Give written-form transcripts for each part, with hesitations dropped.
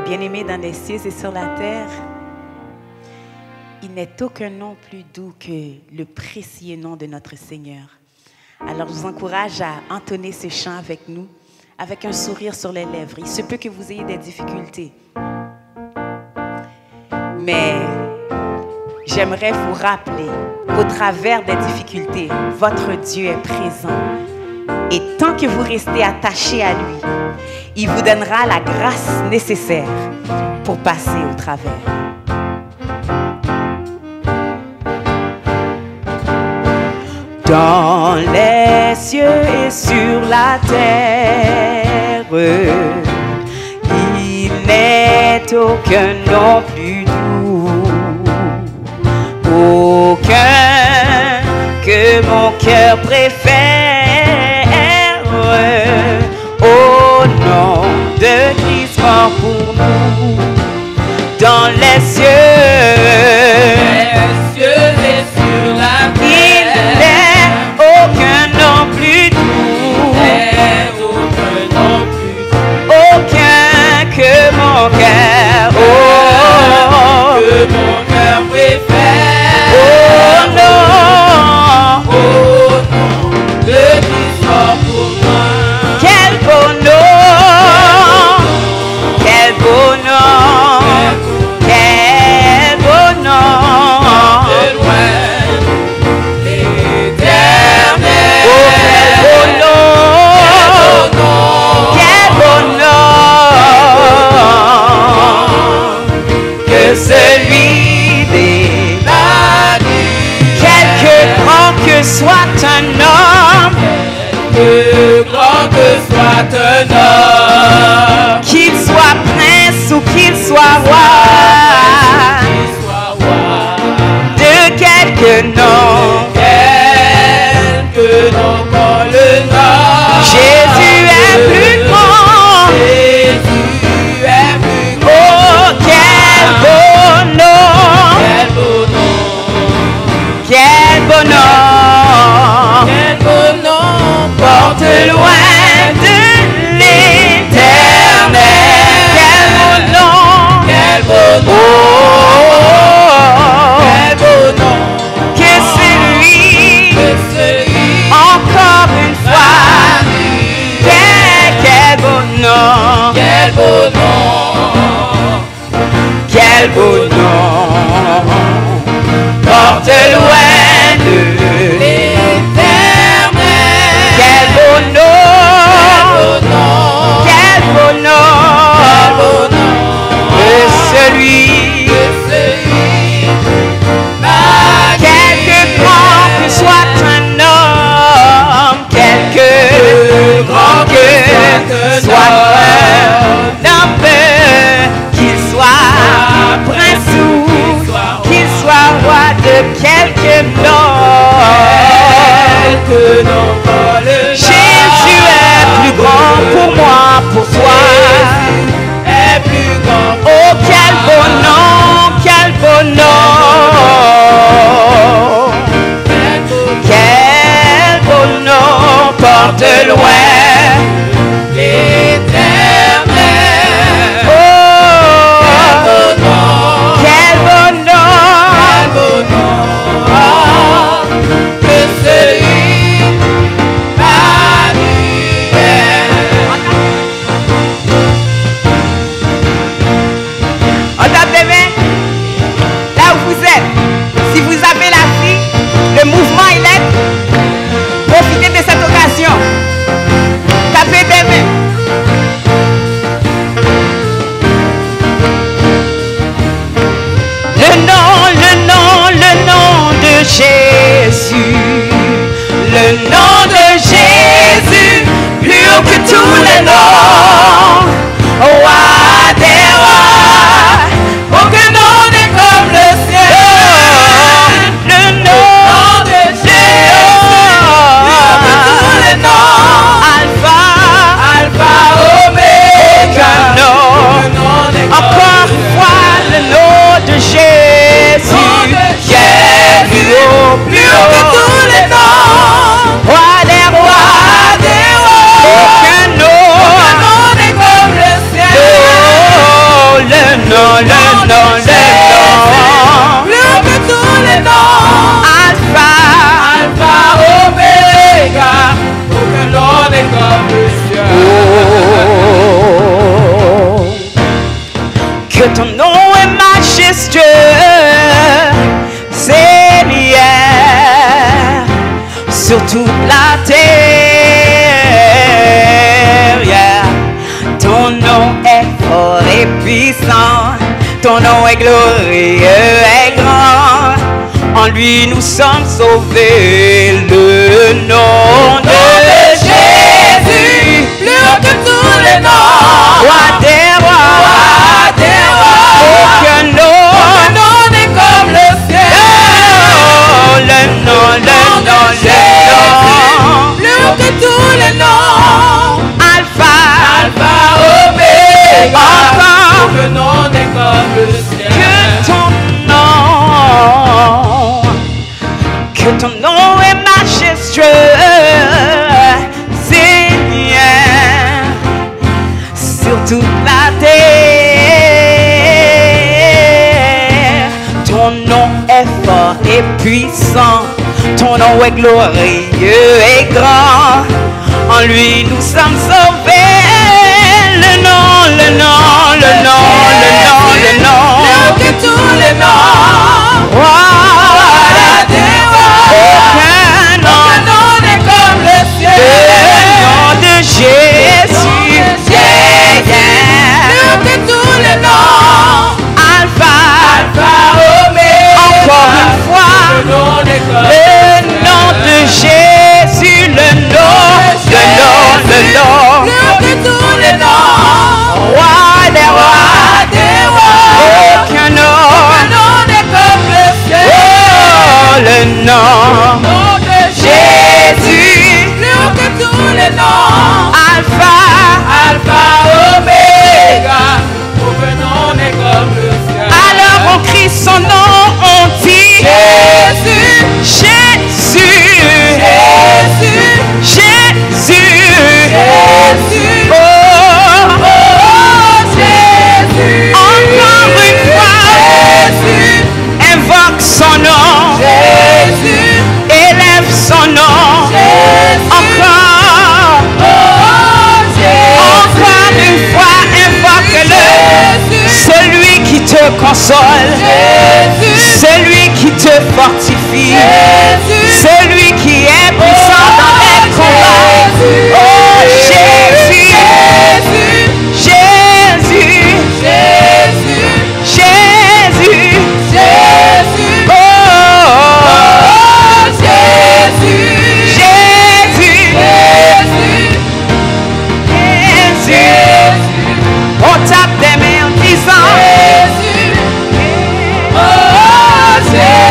bien-aimés dans les cieux et sur la terre, il n'est aucun nom plus doux que le précieux nom de notre Seigneur. Alors, je vous encourage à entonner ce chant avec nous, avec un sourire sur les lèvres. Il se peut que vous ayez des difficultés. Mais j'aimerais vous rappeler qu'au travers des difficultés, votre Dieu est présent. Et tant que vous restez attachés à lui, il vous donnera la grâce nécessaire pour passer au travers. Dans les cieux et sur la terre, il n'est aucun nom plus doux, aucun que mon cœur préfère. Au nom de Christ mort pour nous, dans les cieux et sur la terre, il n'est aucun nom plus doux, aucun que mon cœur, que mon cœur préfère. Oh non, de Christ mort pour moi. Quel beau nom, quel beau nom, quel beau nom, de loin, l'éternel. Oh, quel beau nom, que celui des magnifiques. Quelque grand que soit un homme, que grand que soit un homme, qu'il soit prince ou qu'il soit roi, de quelque nom, qu'on le nomme. Jésus est plus grand, Jésus est plus grand. Oh, quel beau nom, quel beau nom, quel beau nom, quel beau nom, porte loin de l'éternel. Quel beau nom, quel beau nom, que celui, encore une fois, quel beau nom, quel beau nom, quel beau nom, porte loin de l'éternel. Quel beau nom, quel beau nom, que celui, quelque grand que soit un homme, quelque grand que soit un homme, qu'il soit prince ou qu'il soit roi, de quelque nom. Jésus est plus grand pour moi, pour toi. Est plus grand. Oh, quel beau nom, quel beau nom, quel beau nom, porte loin l'éternel. Oh, quel beau nom, que celui Emmanuel. On tape les mains là où vous êtes. Si vous avez la vie, le mouvement il est. Profitez de cette occasion. Tapez des mains. Le nom de Jésus. Le nom de Jésus, plus haut que tous les noms. Roi des rois, aucun nom n'est comme le ciel. Le nom de Jésus, plus haut que tous les noms. Alpha, Oméga, encore une fois, le nom de Jésus, qui est plus haut que tous les noms. Roi des rois. toute la terre. Yeah. Ton nom est fort et puissant, ton nom est glorieux et grand. En lui nous sommes sauvés, le nom de Jésus, plus haut que tous les noms. Roi des rois, aucun nom n'est comme le ciel. Oh, le nom, plus haut que tous les noms. Alpha, Oméga, aucun nom n'est comme le ciel. Que ton nom est majestueux, Seigneur, sur toute la terre. Ton nom est fort et puissant, ton nom est glorieux et grand. En lui nous sommes sauvés. Le nom, Plus haut que tous les noms. Aucun nom n'est comme le ciel. le nom de Jésus. Plus haut que tous les noms. Alpha, Oméga, encore une fois. le nom n'est comme Le nom de Jésus, le nom. Plus haut que tous les noms. Roi des rois, aucun nom n'est comme le ciel. Oh, le nom Nom de Jésus, plus haut que tous les noms. Alpha, Oméga, aucun nom n'est comme le ciel. alors on crie son nom, on dit Jésus, Jésus, Jésus, Jésus, oh, oh Jésus, encore une fois, Jésus, invoque son nom, Jésus, élève son nom, Jésus, encore, oh Jésus, encore une fois, invoque-le, celui qui te console, Jésus, celui qui te fortifie, Jésus, celui qui est puissant dans les combats. Oh Jésus, Jésus, Jésus, Jésus, Jésus, oh Jésus, Jésus, Jésus. On tape des mains en disant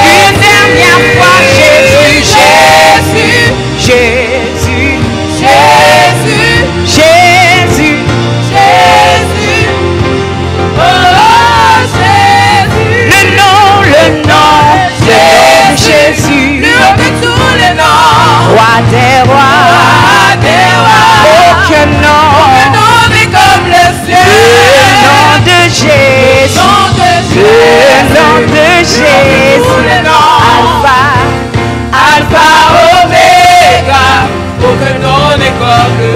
une dernière fois Jésus, Jésus, Jésus, Jésus. Le nom de Jésus, roi des rois, aucun nom, le nom de Jésus, le nom de Jésus, Alpha,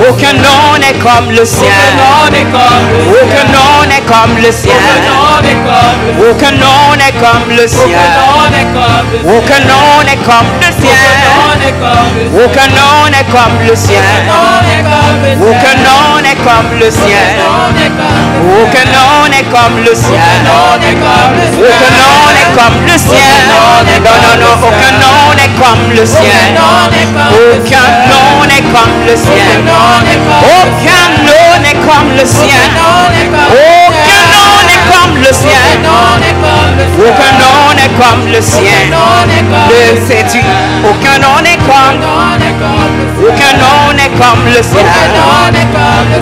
aucun nom n'est comme le sien, aucun nom n'est comme le sien, aucun nom n'est comme le sien, aucun nom n'est comme le sien, aucun nom n'est comme le sien, aucun nom n'est comme le sien, aucun nom n'est comme le sien, aucun nom n'est comme le sien, non, non, non, aucun nom n'est comme le sien, aucun nom n'est comme le sien, aucun nom n'est comme le sien, aucun nom n'est comme le sien, aucun nom n'est comme le sien, le sais-tu, aucun nom n'est comme, aucun nom n'est comme le sien,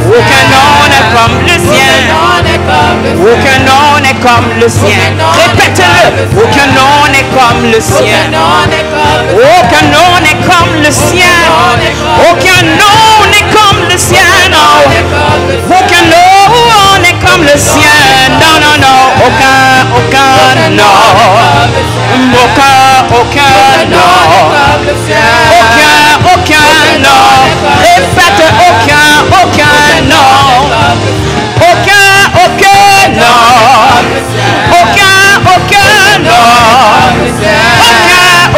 aucun nom n'est comme le sien, aucun nom n'est comme le sien, répète-le, aucun nom n'est comme le sien, aucun nom n'est comme le sien, aucun nom n'est comme le sien, non, aucun nom n'est comme le sien, non, non, non, aucun nom, aucun nom, aucun nom, répète aucun nom, aucun nom,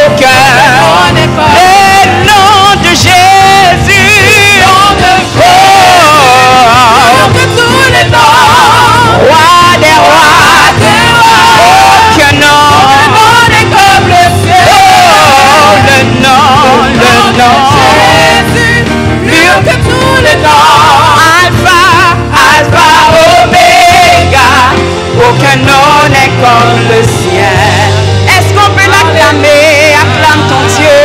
aucun nom, le nom Jésus, plus haut que tout le nom. Alpha, Oméga, aucun nom n'est comme le sien. Est-ce qu'on peut l'acclamer? Acclame ton Dieu,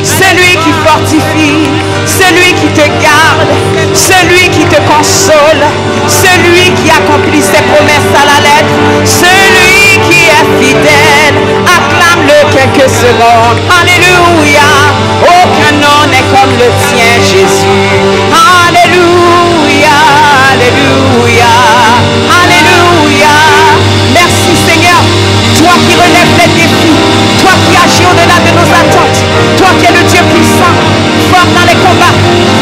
celui qui fortifie, celui qui te garde, celui qui te console, celui qui accomplit ses promesses à la lettre, celui qui est fidèle. Acclame-le quelques secondes. Alléluia. Aucun nom n'est comme le tien, Jésus. Alléluia, alléluia, alléluia. Merci Seigneur, toi qui relèves les défis, toi qui agis au-delà de nos attentes, toi qui es le Dieu puissant, fort dans les combats,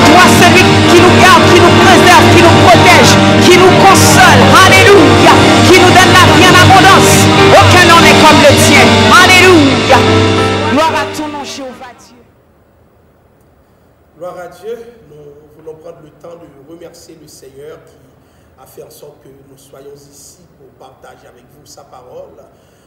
toi celui qui nous garde, qui nous préserve, qui nous protège, qui nous console, alléluia, qui nous donne la vie en abondance. Aucun nom n'est comme le tien, alléluia. Gloire à ton nom, Jéhovah Dieu. Gloire à Dieu, nous voulons prendre le temps de remercier le Seigneur qui a fait en sorte que nous soyons ici pour partager avec vous sa parole.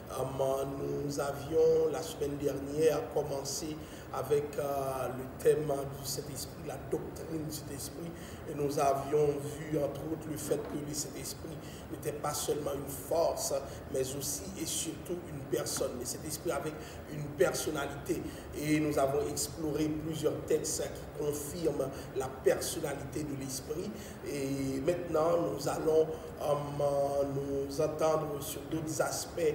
Nous avions la semaine dernière commencé avec le thème du Saint-Esprit, la doctrine du Saint-Esprit, et nous avions vu entre autres le fait que le Saint-Esprit n'était pas seulement une force, mais aussi et surtout une personne. Le Saint-Esprit avec une personnalité, et nous avons exploré plusieurs textes qui confirment la personnalité de l'Esprit, et maintenant nous allons nous entendre sur d'autres aspects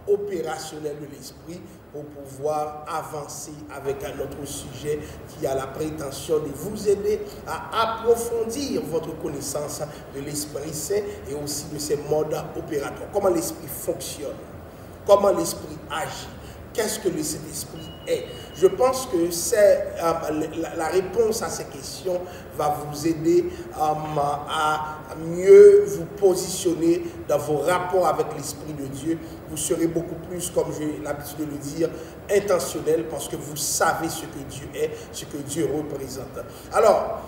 opérationnel de l'esprit pour pouvoir avancer avec un autre sujet qui a la prétention de vous aider à approfondir votre connaissance de l'Esprit Saint et aussi de ses modes opératoires. Comment l'Esprit fonctionne, comment l'Esprit agit, qu'est-ce que le Saint-Esprit est. Je pense que c'est la réponse à ces questions va vous aider à mieux vous positionner dans vos rapports avec l'Esprit de Dieu. Vous serez beaucoup plus, comme j'ai l'habitude de le dire, intentionnel parce que vous savez ce que Dieu est, ce que Dieu représente. Alors,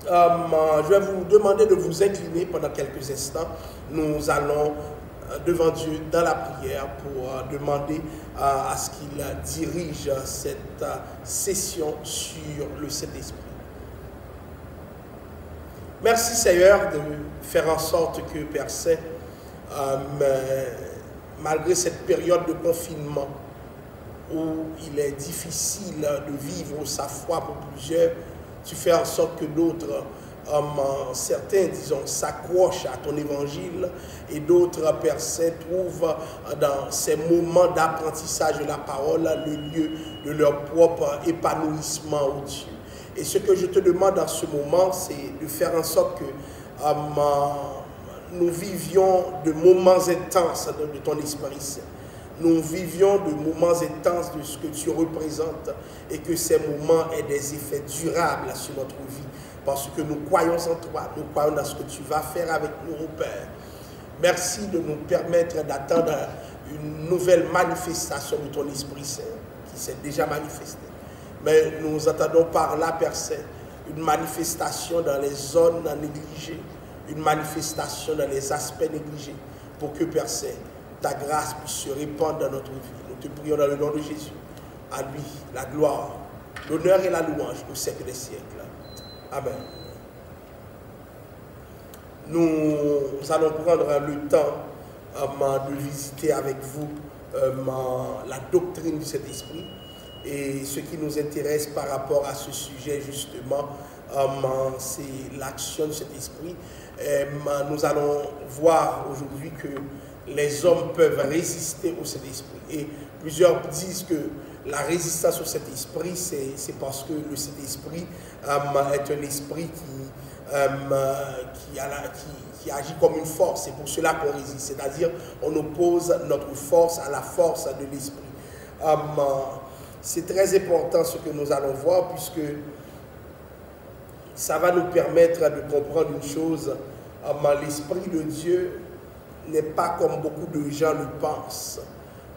je vais vous demander de vous incliner pendant quelques instants. Nous allons devant Dieu dans la prière pour demander à ce qu'il dirige cette session sur le Saint-Esprit. Merci Seigneur de faire en sorte que Père Saint, malgré cette période de confinement où il est difficile de vivre sa foi pour plusieurs, tu fais en sorte que d'autres, certains, disons, s'accrochent à ton évangile et d'autres, Père Saint, trouvent dans ces moments d'apprentissage de la parole le lieu de leur propre épanouissement au Dieu. Et ce que je te demande en ce moment, c'est de faire en sorte que nous vivions de moments intenses de ton Esprit Saint. Nous vivions de moments intenses de ce que tu représentes et que ces moments aient des effets durables sur notre vie. Parce que nous croyons en toi, nous croyons dans ce que tu vas faire avec nous, au Père. Merci de nous permettre d'attendre une nouvelle manifestation de ton Esprit Saint qui s'est déjà manifestée. Mais nous attendons par là, Père Saint, une manifestation dans les zones négligées, une manifestation dans les aspects négligés, pour que, Père Saint, ta grâce puisse se répandre dans notre vie. Nous te prions dans le nom de Jésus. À lui, la gloire, l'honneur et la louange au siècle des siècles. Amen. Nous allons prendre le temps de visiter avec vous la doctrine de cet esprit. Et ce qui nous intéresse par rapport à ce sujet, justement, c'est l'action de cet esprit. Nous allons voir aujourd'hui que les hommes peuvent résister au Saint-Esprit. Et plusieurs disent que la résistance au Saint-Esprit, c'est parce que le Saint-Esprit est un esprit qui agit comme une force. C'est pour cela qu'on résiste. C'est-à-dire, on oppose notre force à la force de l'esprit. C'est très important ce que nous allons voir, puisque ça va nous permettre de comprendre une chose. L'Esprit de Dieu n'est pas comme beaucoup de gens le pensent.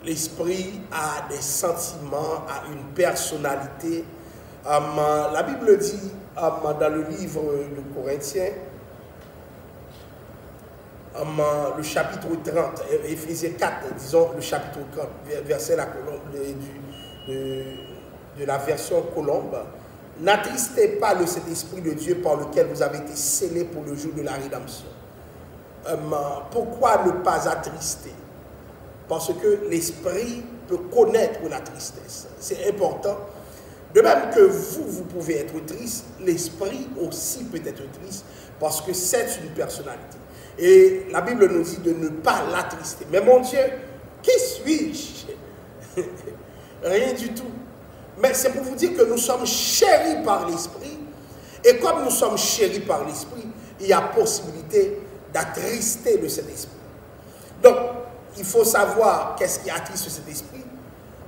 L'Esprit a des sentiments, a une personnalité. La Bible dit dans le livre de Corinthiens, le chapitre 30, Éphésiens 4, disons le chapitre 30, verset la colombe de la version Colombe, N'attristez pas le Saint-Esprit de Dieu par lequel vous avez été scellés pour le jour de la rédemption. Pourquoi ne pas attrister? Parce que l'Esprit peut connaître la tristesse. C'est important. De même que vous pouvez être triste, l'Esprit aussi peut être triste parce que c'est une personnalité. Et la Bible nous dit de ne pas l'attrister. Mais mon Dieu, qui suis-je? Rien du tout. Mais c'est pour vous dire que nous sommes chéris par l'Esprit. Et comme nous sommes chéris par l'Esprit, il y a possibilité d'attrister le Saint-Esprit. Donc, il faut savoir qu'est-ce qui attriste cet esprit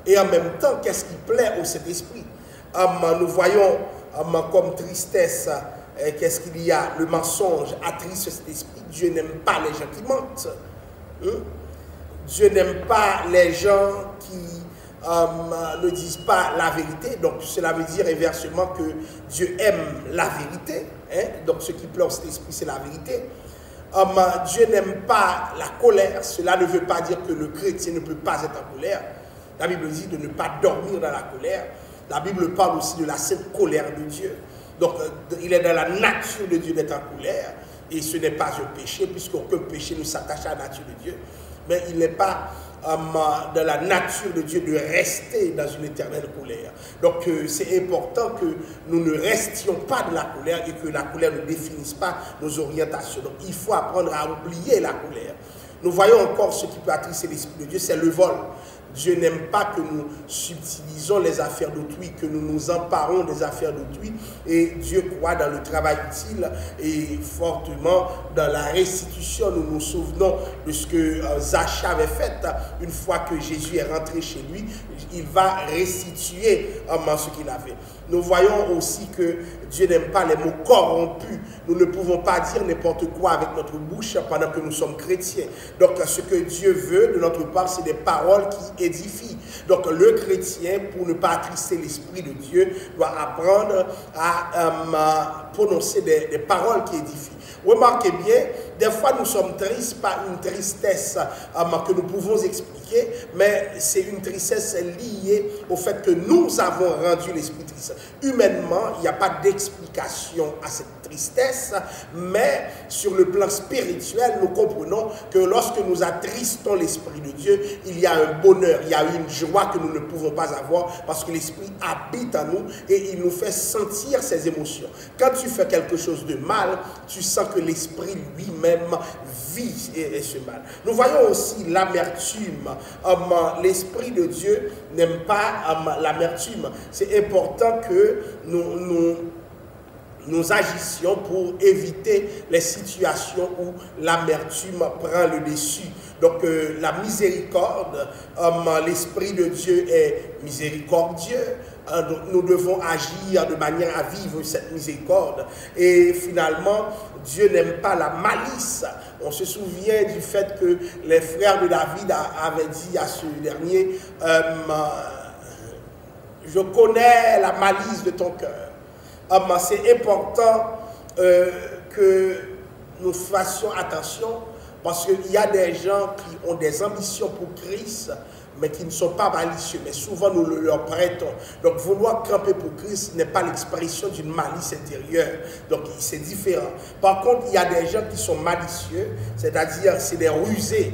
et en même temps, qu'est-ce qui plaît au Saint-Esprit. Nous voyons comme tristesse, qu'est-ce qu'il y a? Le mensonge attriste cet esprit. Dieu n'aime pas les gens qui mentent. Dieu n'aime pas les gens qui ne disent pas la vérité. Donc cela veut dire inversement que Dieu aime la vérité. Donc ce qui plaît au Saint-Esprit, c'est la vérité. Dieu n'aime pas la colère. Cela ne veut pas dire que le chrétien ne peut pas être en colère. La Bible dit de ne pas dormir dans la colère. La Bible parle aussi de la sainte colère de Dieu. Donc il est dans la nature de Dieu d'être en colère. Et ce n'est pas un péché, puisqu'aucun péché ne s'attache à la nature de Dieu. Mais il n'est pas dans la nature de Dieu de rester dans une éternelle colère. Donc c'est important que nous ne restions pas dans la colère et que la colère ne définisse pas nos orientations. Donc il faut apprendre à oublier la colère. Nous voyons encore ce qui peut attrister l'Esprit de Dieu, c'est le vol. Dieu n'aime pas que nous subtilisons les affaires d'autrui, que nous nous emparons des affaires d'autrui. Et Dieu croit dans le travail utile et fortement dans la restitution. Nous nous souvenons de ce que Zacha avait fait. Une fois que Jésus est rentré chez lui, il va restituer ce qu'il avait. Nous voyons aussi que Dieu n'aime pas les mots corrompus. Nous ne pouvons pas dire n'importe quoi avec notre bouche pendant que nous sommes chrétiens. Donc ce que Dieu veut de notre part, c'est des paroles qui édifient. Donc le chrétien, pour ne pas attrister l'Esprit de Dieu, doit apprendre à prononcer des paroles qui édifient. Remarquez bien, des fois nous sommes tristes par une tristesse que nous pouvons expliquer, mais c'est une tristesse liée au fait que nous avons rendu l'esprit triste. Humainement, il n'y a pas d'explication à cette tristesse, mais sur le plan spirituel, nous comprenons que lorsque nous attristons l'Esprit de Dieu, il y a un bonheur, il y a une joie que nous ne pouvons pas avoir parce que l'Esprit habite en nous et il nous fait sentir ses émotions. Quand tu fais quelque chose de mal, tu sens que l'Esprit lui-même vit et ce mal. Nous voyons aussi l'amertume. L'Esprit de Dieu n'aime pas l'amertume. C'est important que nous agissions pour éviter les situations où l'amertume prend le dessus. Donc la miséricorde, l'Esprit de Dieu est miséricordieux. Donc, nous devons agir de manière à vivre cette miséricorde. Et finalement, Dieu n'aime pas la malice. On se souvient du fait que les frères de David avaient dit à ce dernier, je connais la malice de ton cœur. C'est important que nous fassions attention parce qu'il y a des gens qui ont des ambitions pour Christ, mais qui ne sont pas malicieux, mais souvent nous leur prêtons. Donc vouloir camper pour Christ n'est pas l'expression d'une malice intérieure, donc c'est différent. Par contre, il y a des gens qui sont malicieux, c'est-à-dire c'est des rusés.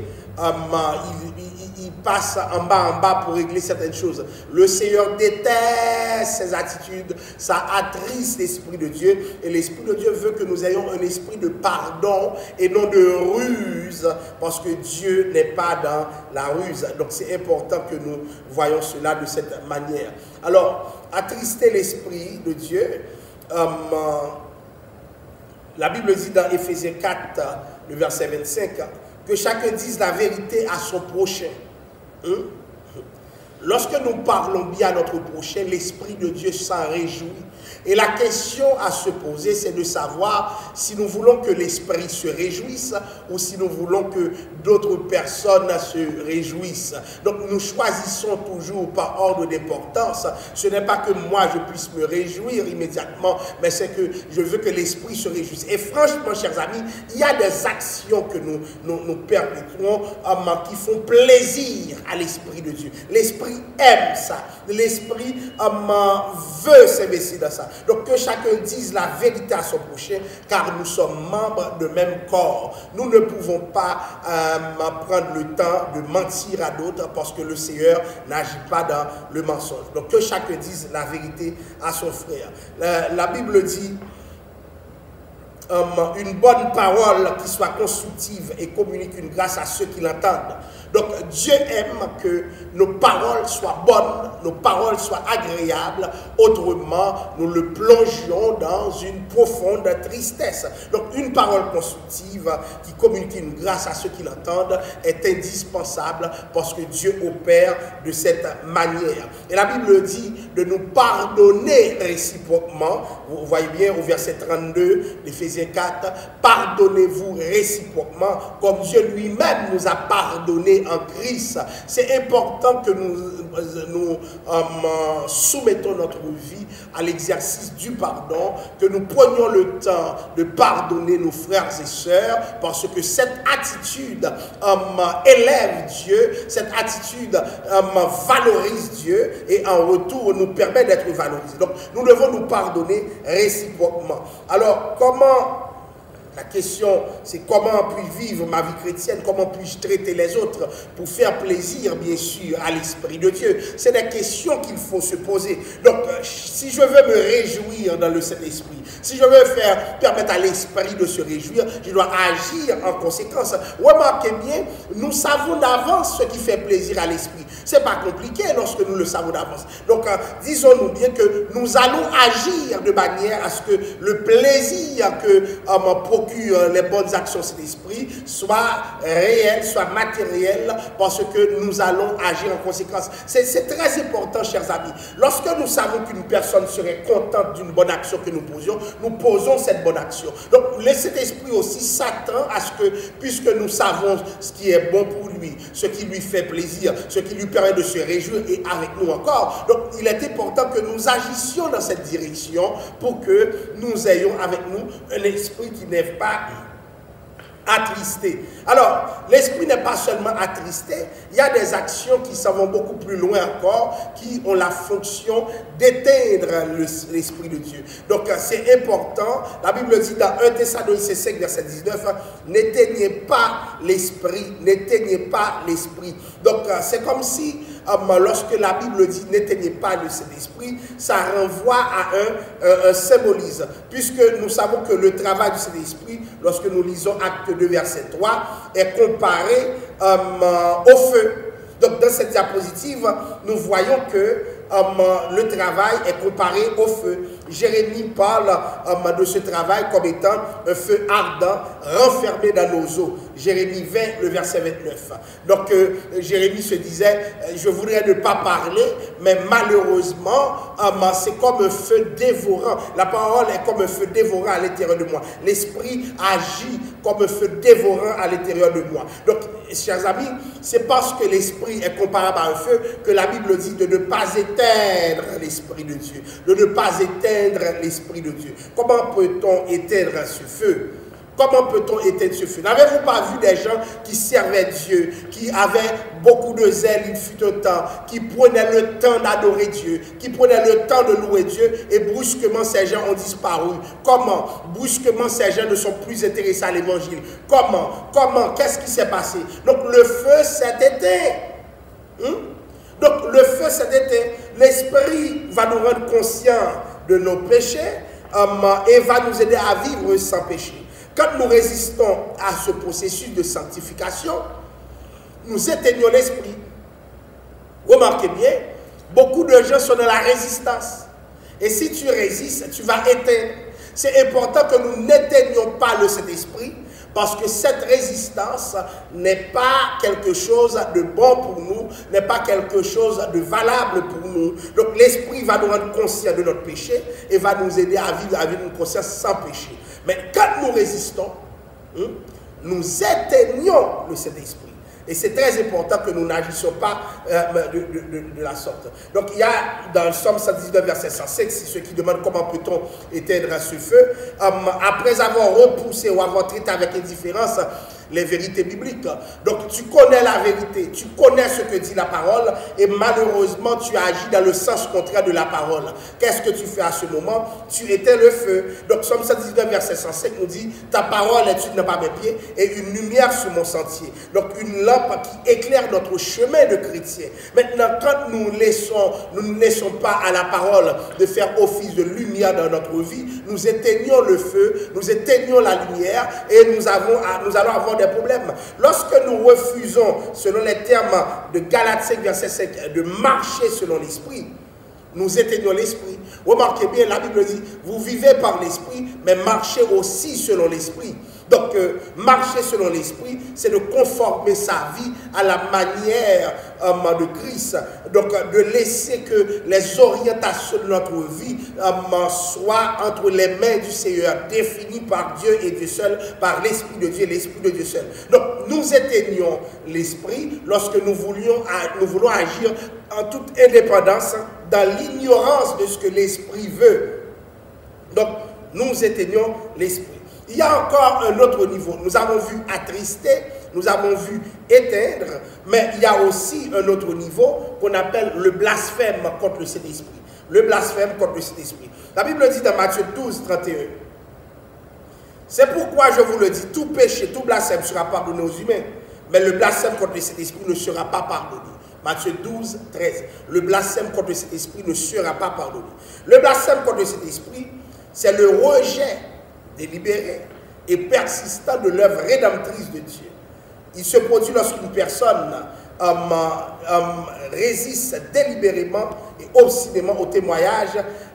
Ils passent en bas pour régler certaines choses. Le Seigneur déteste ces attitudes, ça attriste l'Esprit de Dieu et l'Esprit de Dieu veut que nous ayons un esprit de pardon et non de ruse parce que Dieu n'est pas dans la ruse. Donc c'est important que nous voyons cela de cette manière. Alors, attrister l'Esprit de Dieu, la Bible dit dans Éphésiens 4, le verset 25, que chacun dise la vérité à son prochain. Lorsque nous parlons bien à notre prochain, l'Esprit de Dieu s'en réjouit. Et la question à se poser, c'est de savoir si nous voulons que l'Esprit se réjouisse ou si nous voulons que d'autres personnes se réjouissent. Donc nous choisissons toujours par ordre d'importance. Ce n'est pas que moi je puisse me réjouir immédiatement, mais c'est que je veux que l'Esprit se réjouisse. Et franchement, chers amis, il y a des actions que nous perpétuons qui font plaisir à l'Esprit de Dieu. L'Esprit l'esprit aime ça. L'esprit veut s'investir dans ça. Donc que chacun dise la vérité à son prochain, car nous sommes membres de même corps. Nous ne pouvons pas prendre le temps de mentir à d'autres parce que le Seigneur n'agit pas dans le mensonge. Donc que chacun dise la vérité à son frère. La Bible dit une bonne parole qui soit constructive et communique une grâce à ceux qui l'entendent. Donc Dieu aime que nos paroles soient bonnes, nos paroles soient agréables, autrement nous le plongions dans une profonde tristesse. Donc une parole constructive qui communique une grâce à ceux qui l'entendent est indispensable parce que Dieu opère de cette manière. Et la Bible dit de nous pardonner réciproquement. Vous voyez bien au verset 32 d'Éphésiens 4, pardonnez-vous réciproquement comme Dieu lui-même nous a pardonné en Christ. C'est important que nous soumettons notre vie à l'exercice du pardon, que nous prenions le temps de pardonner nos frères et sœurs, parce que cette attitude élève Dieu, cette attitude valorise Dieu et en retour nous permet d'être valorisés. Donc nous devons nous pardonner réciproquement. Alors comment... La question, c'est comment puis-je vivre ma vie chrétienne, comment puis-je traiter les autres pour faire plaisir, bien sûr, à l'Esprit de Dieu. C'est des questions qu'il faut se poser. Donc, si je veux me réjouir dans le Saint-Esprit, si je veux permettre à l'Esprit de se réjouir, je dois agir en conséquence. Remarquez bien, nous savons d'avance ce qui fait plaisir à l'Esprit. Ce n'est pas compliqué lorsque nous le savons d'avance. Donc, disons-nous bien que nous allons agir de manière à ce que le plaisir que procure les bonnes actions de cet esprit soit réel, soit matériel, parce que nous allons agir en conséquence. C'est très important, chers amis. Lorsque nous savons qu'une personne serait contente d'une bonne action que nous posons cette bonne action. Donc, cet esprit aussi s'attend à ce que, puisque nous savons ce qui est bon pour lui, ce qui lui fait plaisir, ce qui lui permet de se réjouir, et avec nous encore. Donc, il est important que nous agissions dans cette direction pour que nous ayons avec nous un esprit qui n'est pas attristé. Alors, l'esprit n'est pas seulement attristé, il y a des actions qui s'en vont beaucoup plus loin encore, qui ont la fonction d'éteindre l'esprit de Dieu. Donc, c'est important. La Bible dit dans 1 Thessaloniciens 5, verset 19, n'éteignez pas l'esprit, n'éteignez pas l'esprit. Donc, c'est comme si, lorsque la Bible dit n'éteignez pas le Saint-Esprit, ça renvoie à un symbolisme, puisque nous savons que le travail du Saint-Esprit, lorsque nous lisons Acte 2, verset 3, est comparé au feu. Donc, dans cette diapositive, nous voyons que le travail est comparé au feu. Jérémie parle de ce travail comme étant un feu ardent renfermé dans nos os. Jérémie 20, le verset 29. Donc, Jérémie se disait, je voudrais ne pas parler, mais malheureusement, c'est comme un feu dévorant. La parole est comme un feu dévorant à l'intérieur de moi. L'esprit agit comme un feu dévorant à l'intérieur de moi. Donc, chers amis, c'est parce que l'esprit est comparable à un feu que la Bible dit de ne pas éteindre l'esprit de Dieu, de ne pas éteindre l'esprit de Dieu. Comment peut-on éteindre ce feu? Comment peut-on éteindre ce feu? N'avez-vous pas vu des gens qui servaient Dieu, qui avaient beaucoup de zèle, il fut un temps, qui prenaient le temps d'adorer Dieu, qui prenaient le temps de louer Dieu, et brusquement ces gens ont disparu? Comment? Brusquement ces gens ne sont plus intéressés à l'évangile. Comment? Qu'est-ce qui s'est passé? Donc le feu s'est éteint. Donc le feu s'est éteint. L'esprit va nous rendre conscients de nos péchés et va nous aider à vivre sans péché. Quand nous résistons à ce processus de sanctification, nous éteignons l'esprit. Remarquez bien, beaucoup de gens sont dans la résistance. Et si tu résistes, tu vas éteindre. C'est important que nous n'éteignions pas le Saint-Esprit, parce que cette résistance n'est pas quelque chose de bon pour nous, n'est pas quelque chose de valable pour nous. Donc l'Esprit va nous rendre conscients de notre péché et va nous aider à vivre avec une conscience sans péché. Mais quand nous résistons, nous éteignons le Saint-Esprit. Et c'est très important que nous n'agissions pas de la sorte. Donc il y a dans le Psaume 119, verset 105, c'est ceux qui demandent comment peut-on éteindre ce feu. Après avoir repoussé ou avoir traité avec indifférence les vérités bibliques. Donc tu connais la vérité, tu connais ce que dit la parole et malheureusement tu agis dans le sens contraire de la parole. Qu'est-ce que tu fais à ce moment? Tu éteins le feu. Donc Psaume 119 verset 105 nous dit ta parole est une lampe à mes pieds et une lumière sur mon sentier. Donc une lampe qui éclaire notre chemin de chrétien. Maintenant quand nous ne laissons pas à la parole de faire office de lumière dans notre vie, nous éteignons le feu, nous éteignons la lumière et nous allons avoir des problèmes. Lorsque nous refusons, selon les termes de Galates 5 verset 5, de marcher selon l'esprit, nous éteignons l'esprit. Remarquez bien, la Bible dit, vous vivez par l'esprit, mais marchez aussi selon l'esprit. Donc, marcher selon l'esprit, c'est de conformer sa vie à la manière de Christ. Donc, de laisser que les orientations de notre vie soient entre les mains du Seigneur, définies par Dieu et Dieu seul, par l'Esprit de Dieu et l'Esprit de Dieu seul. Donc, nous éteignons l'esprit lorsque nous voulons agir en toute indépendance, dans l'ignorance de ce que l'esprit veut. Donc, nous éteignons l'esprit. Il y a encore un autre niveau. Nous avons vu attrister, nous avons vu éteindre, mais il y a aussi un autre niveau qu'on appelle le blasphème contre le Saint-Esprit. Le blasphème contre le Saint-Esprit. La Bible dit dans Matthieu 12, 31. C'est pourquoi je vous le dis, tout péché, tout blasphème sera pardonné aux humains, mais le blasphème contre le Saint-Esprit ne sera pas pardonné. Matthieu 12, 13. Le blasphème contre le Saint-Esprit ne sera pas pardonné. Le blasphème contre le Saint-Esprit, c'est le rejet délibéré et persistant de l'œuvre rédemptrice de Dieu. Il se produit lorsqu'une personne résiste délibérément et obstinément au témoignage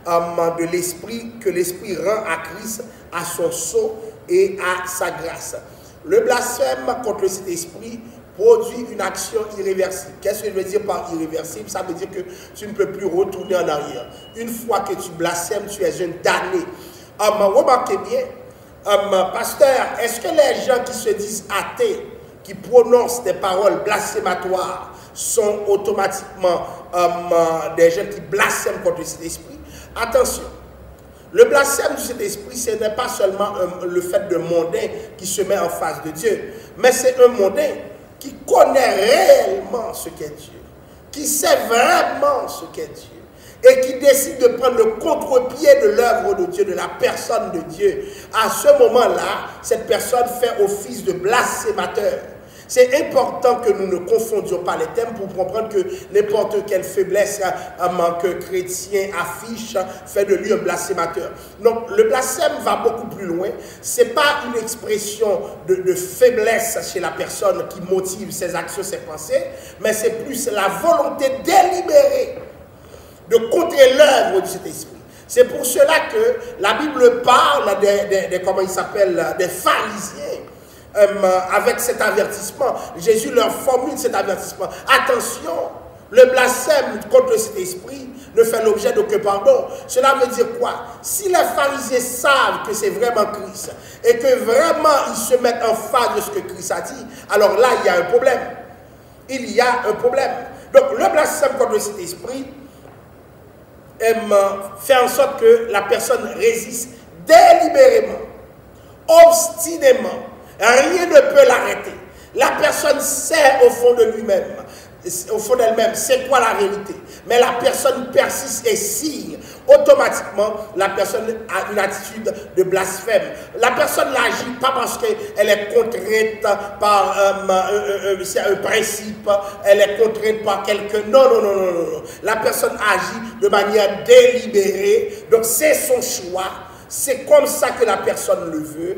de l'Esprit que l'Esprit rend à Christ, à son sceau et à sa grâce. Le blasphème contre le Saint-Esprit produit une action irréversible. Qu'est-ce que je veux dire par irréversible? Ça veut dire que tu ne peux plus retourner en arrière. Une fois que tu blasphèmes, tu es un damné. Remarquez bien, pasteur, est-ce que les gens qui se disent athées, qui prononcent des paroles blasphématoires, sont automatiquement des gens qui blasphèment contre le Saint-Esprit? Attention, le blasphème du Saint-Esprit, ce n'est pas seulement le fait d'un mondain qui se met en face de Dieu, mais c'est un mondain qui connaît réellement ce qu'est Dieu, qui sait vraiment ce qu'est Dieu, et qui décide de prendre le contre-pied de l'œuvre de Dieu, de la personne de Dieu. À ce moment-là, cette personne fait office de blasphémateur. C'est important que nous ne confondions pas les thèmes pour comprendre que n'importe quelle faiblesse que chrétien affiche fait de lui un blasphémateur. Donc le blasphème va beaucoup plus loin. Ce n'est pas une expression de faiblesse chez la personne qui motive ses actions, ses pensées, mais c'est plus la volonté délibérée de contrer l'œuvre de cet esprit. C'est pour cela que la Bible parle des pharisiens avec cet avertissement. Jésus leur formule cet avertissement. Attention, le blasphème contre cet esprit ne fait l'objet d'aucun pardon. Cela veut dire quoi? Si les pharisiens savent que c'est vraiment Christ et que vraiment ils se mettent en face de ce que Christ a dit, alors là il y a un problème. Il y a un problème. Donc le blasphème contre cet esprit fait en sorte que la personne résiste délibérément, obstinément. Rien ne peut l'arrêter. La personne sait au fond de lui-même, au fond d'elle-même, c'est quoi la vérité. Mais la personne persiste et signe. Automatiquement, la personne a une attitude de blasphème. La personne n'agit pas parce qu'elle est contrainte par un principe, elle est contrainte par quelqu'un. Non. La personne agit de manière délibérée. Donc c'est son choix. C'est comme ça que la personne le veut.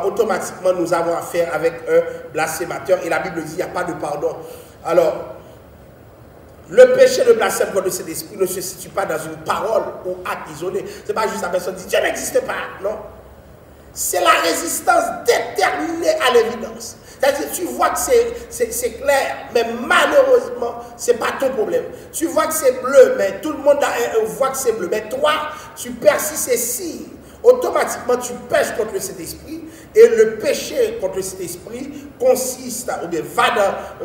Automatiquement, nous avons affaire avec un blasphémateur. Et la Bible dit qu'il n'y a pas de pardon. Alors, le péché de blasphème contre cet esprit ne se situe pas dans une parole ou acte isolé. Ce n'est pas juste la personne qui dit Dieu n'existe pas. Non. C'est la résistance déterminée à l'évidence. C'est-à-dire, tu vois que c'est clair, mais malheureusement, ce n'est pas ton problème. Tu vois que c'est bleu, mais tout le monde voit que c'est bleu. Mais toi, tu persistes et signes. automatiquement tu pèches contre le Saint-Esprit, et le péché contre le Saint-Esprit consiste, ou bien va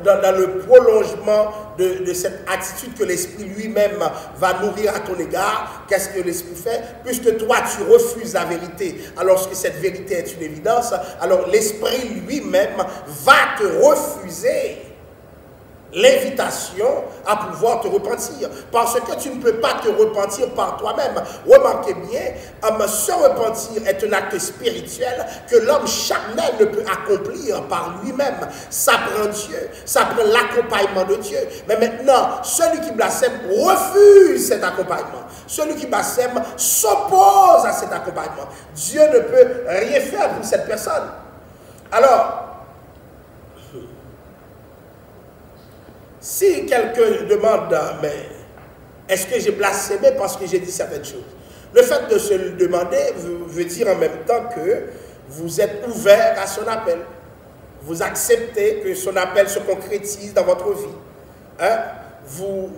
dans le prolongement de cette attitude que l'Esprit lui-même va nourrir à ton égard. Qu'est-ce que l'Esprit fait? Puisque toi tu refuses la vérité, alors que cette vérité est une évidence, alors l'Esprit lui-même va te refuser l'invitation à pouvoir te repentir, parce que tu ne peux pas te repentir par toi-même. Remarquez bien, se repentir est un acte spirituel que l'homme charnel ne peut accomplir par lui-même. Ça prend Dieu, ça prend l'accompagnement de Dieu. Mais maintenant, celui qui blasphème refuse cet accompagnement. Celui qui blasphème s'oppose à cet accompagnement. Dieu ne peut rien faire pour cette personne. Alors, si quelqu'un demande, mais est-ce que j'ai blasphémé parce que j'ai dit certaines choses? Le fait de se le demander veut dire en même temps que vous êtes ouvert à son appel. Vous acceptez que son appel se concrétise dans votre vie. Hein? Vous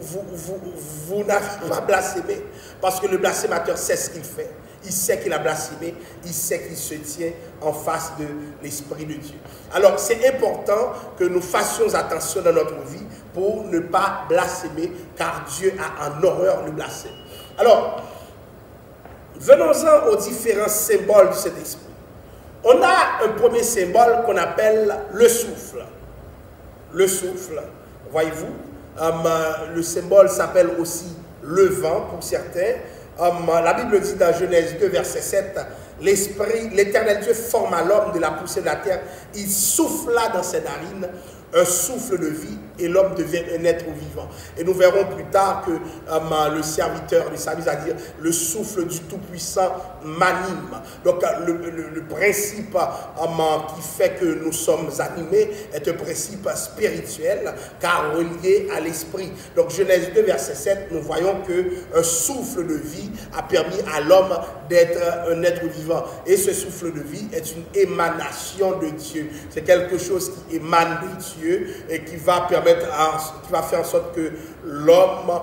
n'avez pas blasphémé parce que le blasphémateur sait ce qu'il fait. Il sait qu'il a blasphémé, il sait qu'il se tient en face de l'Esprit de Dieu. Alors, c'est important que nous fassions attention dans notre vie pour ne pas blasphémer, car Dieu a en horreur le blasphème. Alors, venons-en aux différents symboles de cet esprit. On a un premier symbole qu'on appelle le souffle. Le souffle, voyez-vous, le symbole s'appelle aussi le vent pour certains. La Bible dit dans Genèse 2, verset 7, l'Éternel Dieu forma l'homme de la poussière de la terre, il souffla dans ses narines un souffle de vie et l'homme devient un être vivant. Et nous verrons plus tard que le serviteur du service, c'est-à-dire le souffle du Tout-Puissant m'anime. Donc le principe qui fait que nous sommes animés est un principe spirituel car relié à l'esprit. Donc Genèse 2 verset 7, nous voyons qu'un souffle de vie a permis à l'homme d'être un être vivant. Et ce souffle de vie est une émanation de Dieu. C'est quelque chose qui émane de Dieu et qui va permettre, qui va faire en sorte que l'homme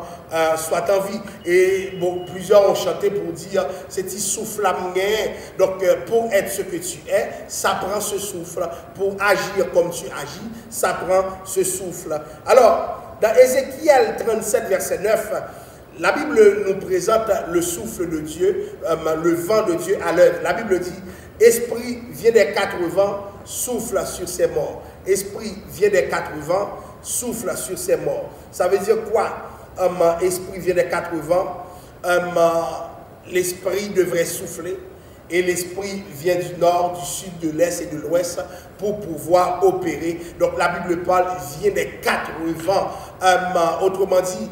soit en vie. Et bon, plusieurs ont chanté pour dire c'est un souffle à mien. Donc pour être ce que tu es, ça prend ce souffle. Pour agir comme tu agis, ça prend ce souffle. Alors, dans Ézéchiel 37, verset 9, la Bible nous présente le souffle de Dieu, le vent de Dieu à l'œuvre. La Bible dit, Esprit vient des quatre vents, souffle sur ses morts. Esprit vient des quatre vents, souffle sur ses morts. Ça veut dire quoi? Esprit vient des quatre vents, l'esprit devrait souffler et l'esprit vient du nord, du sud, de l'est et de l'ouest pour pouvoir opérer. Donc la Bible parle, vient des quatre vents. Autrement dit,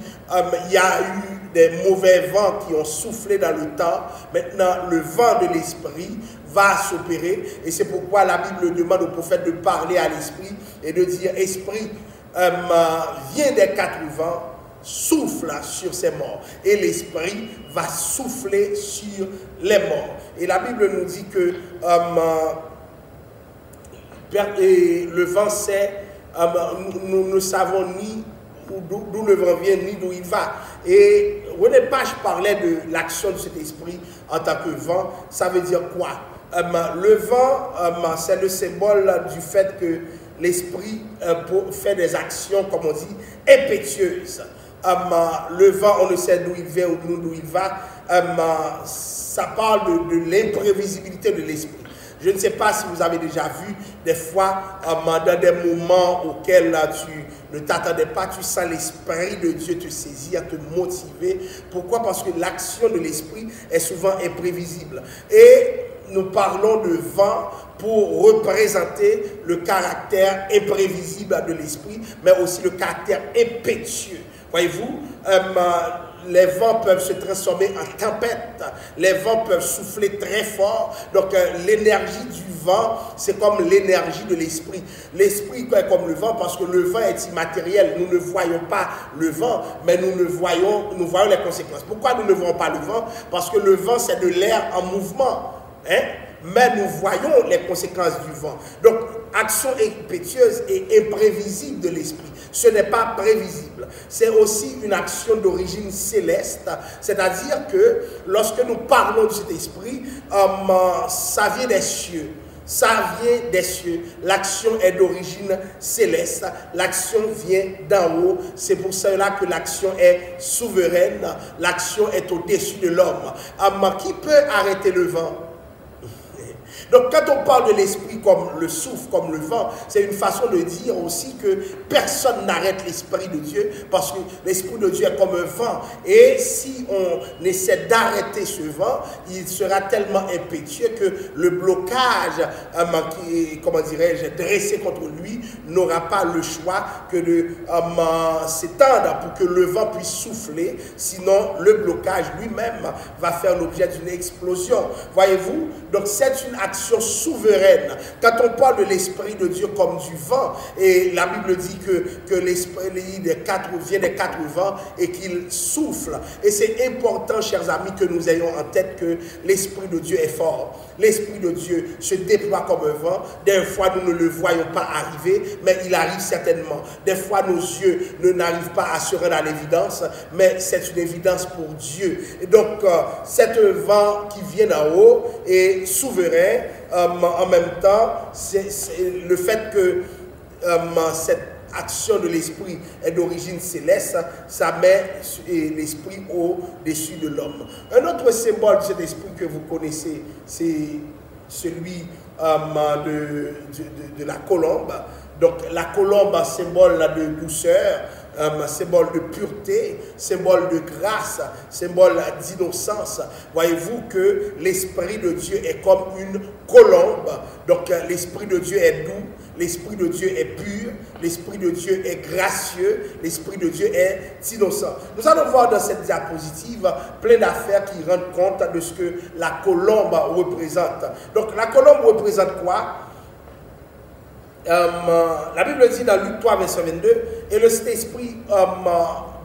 il y a eu des mauvais vents qui ont soufflé dans le temps. Maintenant, le vent de l'esprit va s'opérer et c'est pourquoi la Bible demande au prophète de parler à l'esprit et de dire, esprit, vient des quatre vents, souffle sur ses morts et l'esprit va souffler sur les morts. Et la Bible nous dit que le vent sait, nous ne savons ni d'où le vent vient ni d'où il va. Et René Page parlait de l'action de cet esprit en tant que vent. Ça veut dire quoi? Le vent, c'est le symbole du fait que l'esprit fait des actions, comme on dit, impétueuses. Le vent, on ne sait d'où il vient ou d'où il va. Ça parle de l'imprévisibilité de l'esprit. Je ne sais pas si vous avez déjà vu des fois, dans des moments auxquels tu ne t'attendais pas, tu sens l'esprit de Dieu te saisir, te motiver. Pourquoi? Parce que l'action de l'esprit est souvent imprévisible. Et nous parlons de vent pour représenter le caractère imprévisible de l'esprit, mais aussi le caractère impétueux. Voyez-vous, les vents peuvent se transformer en tempête, les vents peuvent souffler très fort. Donc l'énergie du vent, c'est comme l'énergie de l'esprit. L'esprit est comme le vent parce que le vent est immatériel. Nous ne voyons pas le vent, mais nous voyons les conséquences. Pourquoi nous ne voyons pas le vent? Parce que le vent, c'est de l'air en mouvement. Hein? mais nous voyons les conséquences du vent. Donc, action impétueuse et imprévisible de l'esprit. Ce n'est pas prévisible. C'est aussi une action d'origine céleste, c'est-à-dire que lorsque nous parlons de cet esprit, ça vient des cieux. Ça vient des cieux. L'action est d'origine céleste. L'action vient d'en haut. C'est pour cela que l'action est souveraine. L'action est au-dessus de l'homme. Qui peut arrêter le vent? Donc quand on parle de l'esprit comme le souffle, comme le vent, c'est une façon de dire aussi que personne n'arrête l'esprit de Dieu, parce que l'esprit de Dieu est comme un vent. Et si on essaie d'arrêter ce vent, il sera tellement impétueux que le blocage, comment dirais-je, dressé contre lui, n'aura pas le choix que de s'étendre pour que le vent puisse souffler. Sinon, le blocage lui-même va faire l'objet d'une explosion. Voyez-vous? Donc c'est une action souveraine. Quand on parle de l'esprit de Dieu comme du vent, et la Bible dit que l'esprit vient des quatre vents et qu'il souffle. Et c'est important, chers amis, que nous ayons en tête que l'esprit de Dieu est fort. L'esprit de Dieu se déploie comme un vent. Des fois, nous ne le voyons pas arriver, mais il arrive certainement. Des fois, nos yeux n'arrivent pas à se rendre à l'évidence, mais c'est une évidence pour Dieu. Et donc, cet vent qui vient d'en haut est souverain. En même temps, c'est le fait que cette action de l'esprit est d'origine céleste, ça met l'esprit au-dessus de l'homme. Un autre symbole de cet esprit que vous connaissez, c'est celui de la colombe. Donc la colombe, symbole de douceur, symbole de pureté, symbole de grâce, symbole d'innocence. Voyez-vous que l'esprit de Dieu est comme une colombe. Donc l'esprit de Dieu est doux, l'esprit de Dieu est pur, l'esprit de Dieu est gracieux, l'esprit de Dieu est innocent. Nous allons voir dans cette diapositive plein d'affaires qui rendent compte de ce que la colombe représente. Donc la colombe représente quoi? La Bible dit dans Luc 3, verset 22, et le Saint-Esprit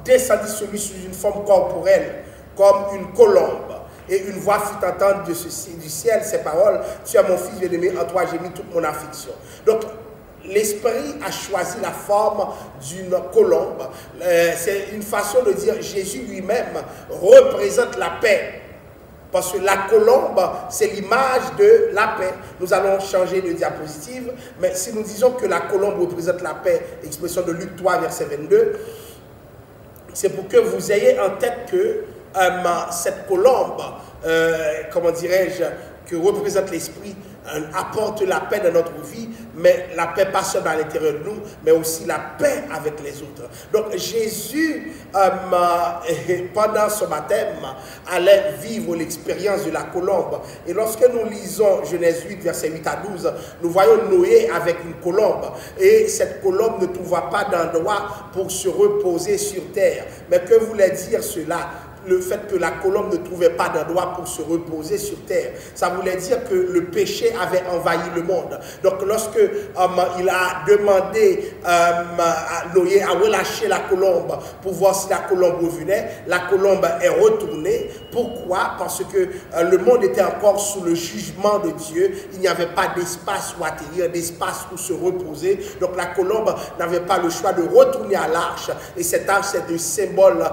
descendit sur lui sous une forme corporelle, comme une colombe. Et une voix fut entendue du ciel, ces paroles, tu es mon fils bien-aimé, en toi j'ai mis toute mon affection. Donc, l'Esprit a choisi la forme d'une colombe. C'est une façon de dire Jésus lui-même représente la paix. Parce que la colombe, c'est l'image de la paix. Nous allons changer de diapositive, mais si nous disons que la colombe représente la paix, expression de Luc 3, verset 22, c'est pour que vous ayez en tête que cette colombe, comment dirais-je, que représente l'esprit, apporte la paix dans notre vie, mais la paix pas seulement à l'intérieur de nous, mais aussi la paix avec les autres. Donc Jésus, pendant son baptême, allait vivre l'expérience de la colombe. Et lorsque nous lisons Genèse 8, verset 8 à 12, nous voyons Noé avec une colombe. Et cette colombe ne trouva pas d'endroit pour se reposer sur terre. Mais que voulait dire cela? Le fait que la colombe ne trouvait pas d'endroit pour se reposer sur terre. Ça voulait dire que le péché avait envahi le monde. Donc lorsque il a demandé à Noé à relâcher la colombe pour voir si la colombe revenait, la colombe est retournée. Pourquoi? Parce que le monde était encore sous le jugement de Dieu. Il n'y avait pas d'espace où atterrir, d'espace où se reposer. Donc la colombe n'avait pas le choix de retourner à l'arche. Et cette arche, c'est le symbole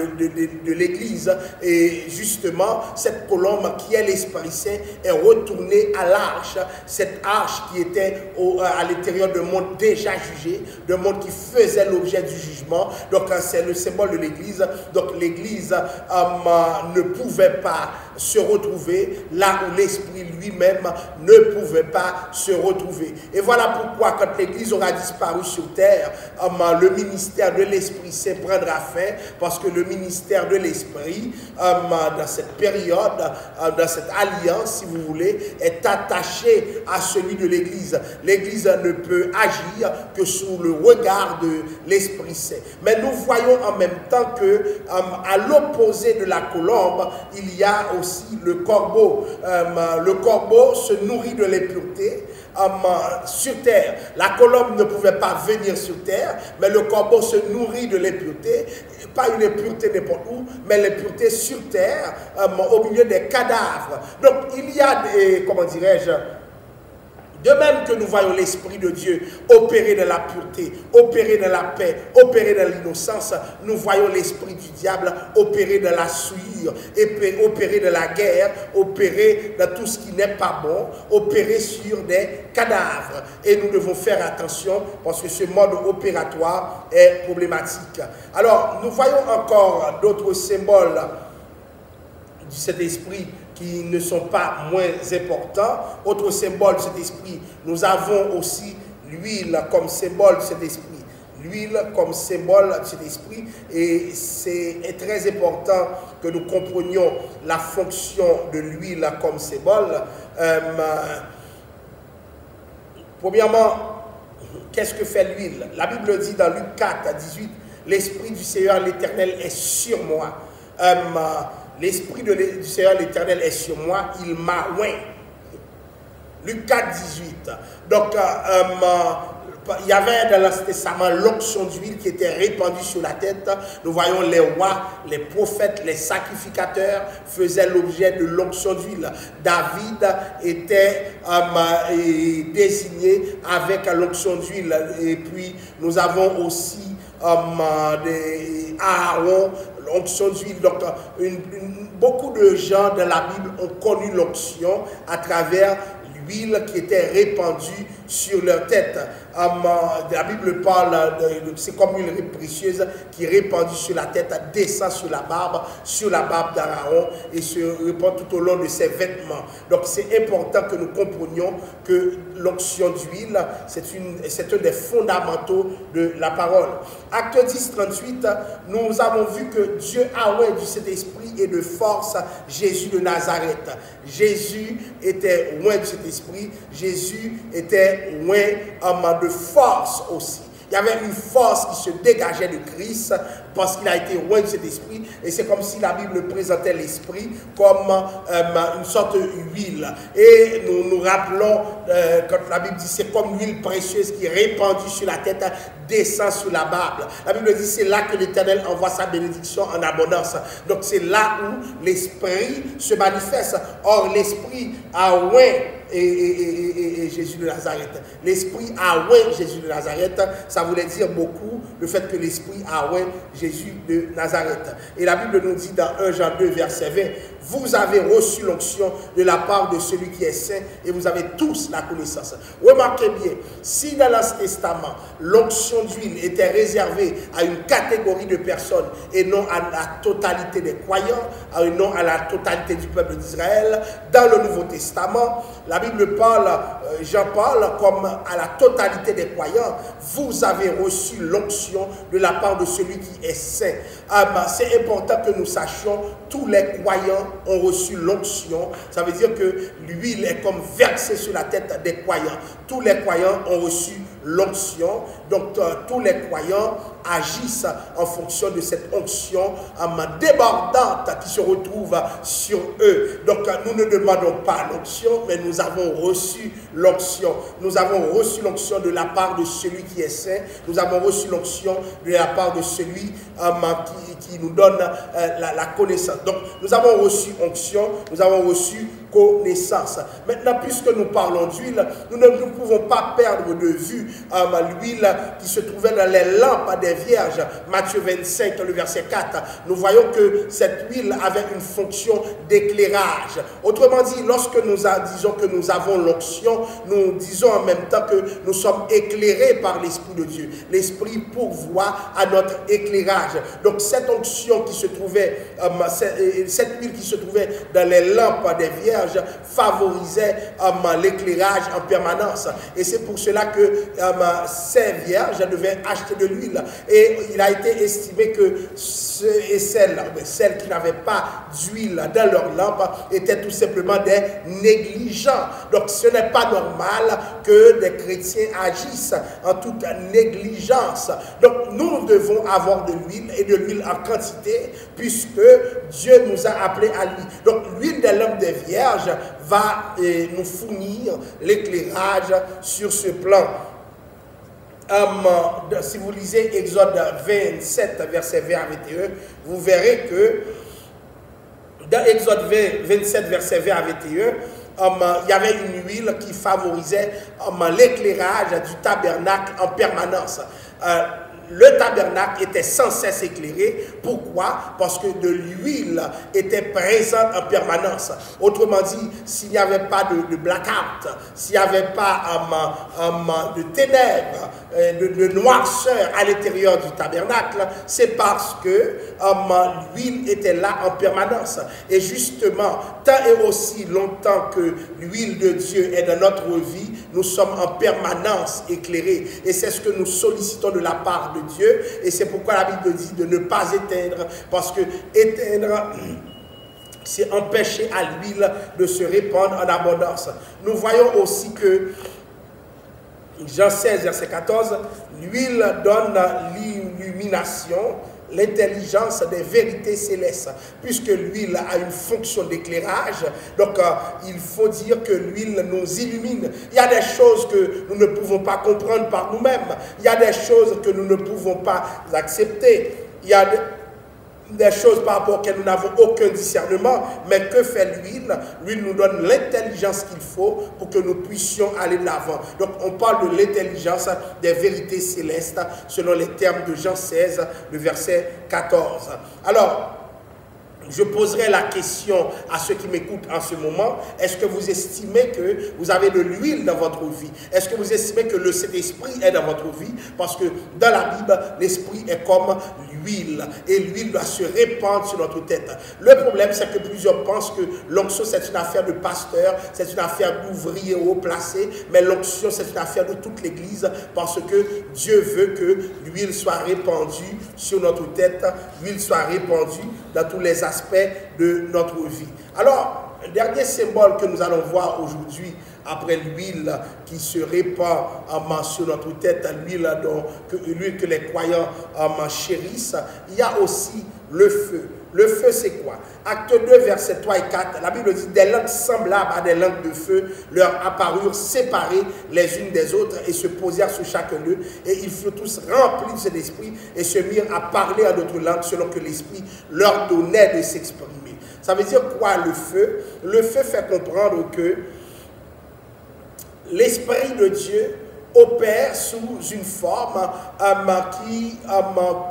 de l'Église. Et justement, cette colombe qui est l'Esprit Saint est retournée à l'arche. Cette arche qui était à l'intérieur d'un monde déjà jugé, d'un monde qui faisait l'objet du jugement. Donc c'est le symbole de l'Église. Donc l'Église ne pouvait pas se retrouver là où l'Esprit lui-même ne pouvait pas se retrouver. Et voilà pourquoi quand l'Église aura disparu sur terre, le ministère de l'Esprit Saint prendra fin, parce que le ministère de l'Esprit, dans cette période, dans cette alliance, si vous voulez, est attaché à celui de l'Église. L'Église ne peut agir que sous le regard de l'Esprit Saint. Mais nous voyons en même temps que, à l'opposé de la colombe, il y a aussi le corbeau. Le corbeau se nourrit de l'impureté. Sur terre, la colombe ne pouvait pas venir sur terre, mais le corbeau se nourrit de l'impureté, pas une impureté n'importe où, mais l'impureté sur terre, au milieu des cadavres. Donc il y a des, comment dirais-je, de même que nous voyons l'Esprit de Dieu opérer dans la pureté, opérer dans la paix, opérer dans l'innocence, nous voyons l'Esprit du diable opérer dans la souillure, opérer dans la guerre, opérer dans tout ce qui n'est pas bon, opérer sur des cadavres. Et nous devons faire attention parce que ce mode opératoire est problématique. Alors, nous voyons encore d'autres symboles de cet esprit qui ne sont pas moins importants. Autre symbole de cet esprit, nous avons aussi l'huile comme symbole de cet esprit. L'huile comme symbole de cet esprit. Et c'est très important que nous comprenions la fonction de l'huile comme symbole. Premièrement, qu'est-ce que fait l'huile? La Bible dit dans Luc 4, 18, « L'Esprit du Seigneur l'Éternel est sur moi. » L'Esprit du Seigneur l'Éternel est sur moi, il m'a oint. Luc 4, 18. Donc, il y avait dans l'Ancien Testament l'onction d'huile qui était répandue sur la tête. Nous voyons les rois, les prophètes, les sacrificateurs faisaient l'objet de l'onction d'huile. David était désigné avec l'onction d'huile. Et puis, nous avons aussi Aaron, l'onction d'huile. Donc, beaucoup de gens dans la Bible ont connu l'onction à travers l'huile qui était répandue sur leur tête. La Bible parle, c'est comme une huile précieuse qui est répandue sur la tête, descend sur la barbe d'Aaron et se répand tout au long de ses vêtements. Donc c'est important que nous comprenions que l'onction d'huile, c'est un des fondamentaux de la parole. Acte 10, 38, nous avons vu que Dieu a oint du Saint-Esprit et de force Jésus de Nazareth. Jésus était oint du Saint-Esprit, Jésus était oint de force aussi. Il y avait une force qui se dégageait de Christ parce qu'il a été oint de cet esprit. Et c'est comme si la Bible présentait l'esprit comme une sorte d'huile. Et nous nous rappelons, quand la Bible dit c'est comme l'huile précieuse qui est répandue sur la tête, descend sur la barbe. La Bible dit c'est là que l'Éternel envoie sa bénédiction en abondance. Donc c'est là où l'esprit se manifeste. Or l'esprit a oint et Jésus de Nazareth. L'esprit a oint Jésus de Nazareth. Ça voulait dire beaucoup le fait que l'esprit a oint Jésus de Nazareth. Et la Bible nous dit dans 1 Jean 2 verset 20, vous avez reçu l'onction de la part de celui qui est saint et vous avez tous la connaissance. Remarquez bien, si dans l'Ancien Testament l'onction d'huile était réservée à une catégorie de personnes et non à la totalité des croyants, et non à la totalité du peuple d'Israël, dans le Nouveau Testament, la Bible parle, Jean parle comme à la totalité des croyants, vous avez reçu l'onction de la part de celui qui est saint. C'est important que nous sachions, tous les croyants ont reçu l'onction. Ça veut dire que l'huile est comme versée sur la tête des croyants. Tous les croyants ont reçu l'onction. Donc tous les croyants agissent en fonction de cette onction débordante qui se retrouve sur eux. Donc nous ne demandons pas l'onction, mais nous avons reçu l'onction. Nous avons reçu l'onction de la part de celui qui est saint. Nous avons reçu l'onction de la part de celui qui nous donne la connaissance. Donc nous avons reçu onction, nous avons reçu connaissance. Maintenant, puisque nous parlons d'huile, nous ne pouvons pas perdre de vue l'huile qui se trouvait dans les lampes des vierges. Matthieu 25, le verset 4. Nous voyons que cette huile avait une fonction d'éclairage. Autrement dit, lorsque nous disons que nous avons l'onction, nous disons en même temps que nous sommes éclairés par l'Esprit de Dieu. L'Esprit pourvoit à notre éclairage. Donc cette onction qui se trouvait, cette huile qui se trouvait dans les lampes des vierges, vierges favorisait l'éclairage en permanence. Et c'est pour cela que ces vierges devaient acheter de l'huile. Et il a été estimé que celles qui n'avaient pas d'huile dans leur lampe étaient tout simplement des négligents. Donc ce n'est pas normal que des chrétiens agissent en toute négligence. Donc nous devons avoir de l'huile et de l'huile en quantité puisque Dieu nous a appelés à lui. Donc l'huile des lampes des vierges va nous fournir l'éclairage sur ce plan. Si vous lisez Exode 27, verset 20 à 21, vous verrez que dans Exode 27, verset 20 à 21, il y avait une huile qui favorisait l'éclairage du tabernacle en permanence. Le tabernacle était sans cesse éclairé. Pourquoi? Parce que de l'huile était présente en permanence. Autrement dit, s'il n'y avait pas de blackout, s'il n'y avait pas de ténèbres, de noirceur à l'intérieur du tabernacle, c'est parce que l'huile était là en permanence. Et justement, tant et aussi longtemps que l'huile de Dieu est dans notre vie, nous sommes en permanence éclairés. Et c'est ce que nous sollicitons de la part de Dieu. Et c'est pourquoi la Bible dit de ne pas éteindre, parce que éteindre, c'est empêcher à l'huile de se répandre en abondance. Nous voyons aussi que Jean 16, verset 14, l'huile donne l'illumination, l'intelligence des vérités célestes. Puisque l'huile a une fonction d'éclairage, donc il faut dire que l'huile nous illumine. Il y a des choses que nous ne pouvons pas comprendre par nous-mêmes. Il y a des choses que nous ne pouvons pas accepter. Il y a des choses par rapport auxquelles nous n'avons aucun discernement, mais que fait l'huile? L'huile nous donne l'intelligence qu'il faut pour que nous puissions aller de l'avant. Donc on parle de l'intelligence des vérités célestes selon les termes de Jean 16, le verset 14. Alors, je poserai la question à ceux qui m'écoutent en ce moment. Est-ce que vous estimez que vous avez de l'huile dans votre vie? Est-ce que vous estimez que le Saint-Esprit est dans votre vie? Parce que dans la Bible, l'Esprit est comme l'huile. Et l'huile doit se répandre sur notre tête. Le problème, c'est que plusieurs pensent que l'onction, c'est une affaire de pasteur, c'est une affaire d'ouvrier haut placé. Mais l'onction, c'est une affaire de toute l'Église parce que Dieu veut que l'huile soit répandue sur notre tête, l'huile soit répandue dans tous les aspects de notre vie. Alors, le dernier symbole que nous allons voir aujourd'hui, après l'huile qui se répand sur notre tête, l'huile que les croyants chérissent, il y a aussi le feu. Le feu, c'est quoi? Acte 2, versets 3 et 4, la Bible dit « Des langues semblables à des langues de feu leur apparurent séparées les unes des autres et se posèrent sur chacun d'eux. Et ils furent tous remplis de cet esprit et se mirent à parler à d'autres langues selon que l'esprit leur donnait de s'exprimer. » Ça veut dire quoi le feu? Le feu fait comprendre que l'Esprit de Dieu opère sous une forme qui